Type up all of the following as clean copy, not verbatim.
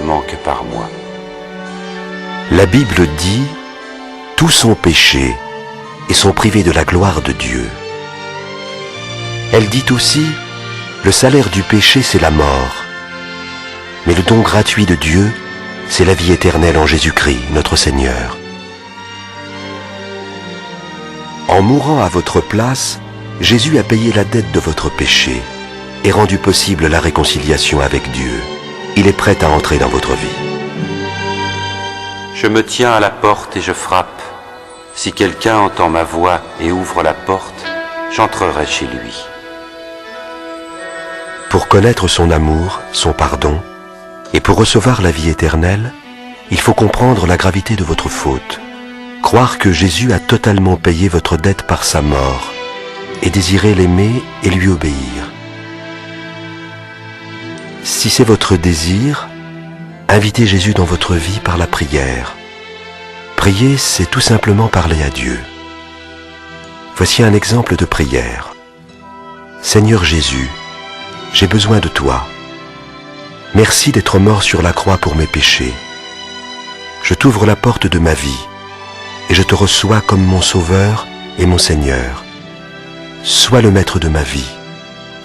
autrement que par moi. La Bible dit « Tous ont péché et sont privés de la gloire de Dieu ». Elle dit aussi « Le salaire du péché, c'est la mort. Mais le don gratuit de Dieu, c'est la vie éternelle en Jésus-Christ, notre Seigneur. » En mourant à votre place, Jésus a payé la dette de votre péché et rendu possible la réconciliation avec Dieu. Il est prêt à entrer dans votre vie. Je me tiens à la porte et je frappe. Si quelqu'un entend ma voix et ouvre la porte, j'entrerai chez lui. Pour connaître son amour, son pardon, et pour recevoir la vie éternelle, il faut comprendre la gravité de votre faute, croire que Jésus a totalement payé votre dette par sa mort, et désirer l'aimer et lui obéir. Si c'est votre désir, invitez Jésus dans votre vie par la prière. Prier, c'est tout simplement parler à Dieu. Voici un exemple de prière. Seigneur Jésus, j'ai besoin de toi. Merci d'être mort sur la croix pour mes péchés. Je t'ouvre la porte de ma vie et je te reçois comme mon Sauveur et mon Seigneur. Sois le maître de ma vie.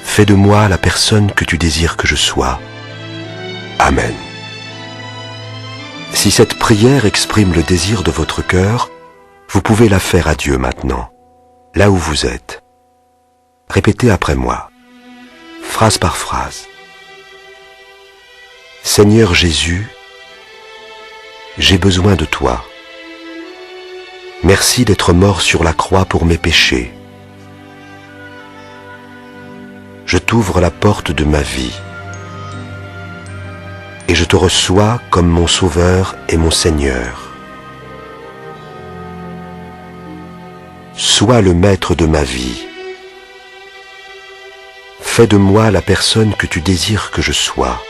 Fais de moi la personne que tu désires que je sois. Amen. Si cette prière exprime le désir de votre cœur, vous pouvez la faire à Dieu maintenant, là où vous êtes. Répétez après moi, phrase par phrase. Seigneur Jésus, j'ai besoin de toi. Merci d'être mort sur la croix pour mes péchés. Je t'ouvre la porte de ma vie et je te reçois comme mon Sauveur et mon Seigneur. Sois le maître de ma vie. Fais de moi la personne que tu désires que je sois.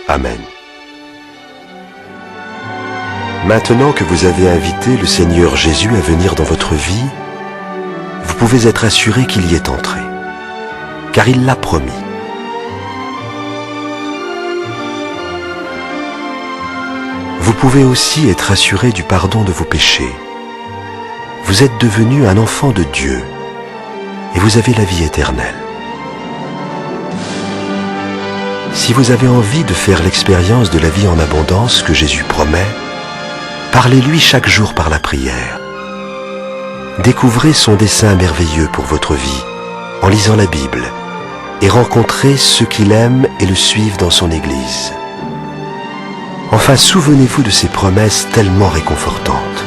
Amen. Maintenant que vous avez invité le Seigneur Jésus à venir dans votre vie, vous pouvez être assuré qu'il y est entré, car il l'a promis. Vous pouvez aussi être assuré du pardon de vos péchés. Vous êtes devenu un enfant de Dieu et vous avez la vie éternelle. Si vous avez envie de faire l'expérience de la vie en abondance que Jésus promet, parlez-lui chaque jour par la prière. Découvrez son dessein merveilleux pour votre vie en lisant la Bible et rencontrez ceux qui l'aiment et le suivent dans son Église. Enfin, souvenez-vous de ses promesses tellement réconfortantes.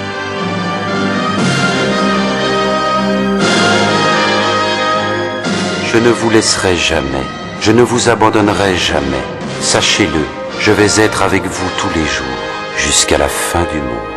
Je ne vous laisserai jamais, je ne vous abandonnerai jamais. Sachez-le, je vais être avec vous tous les jours, jusqu'à la fin du monde.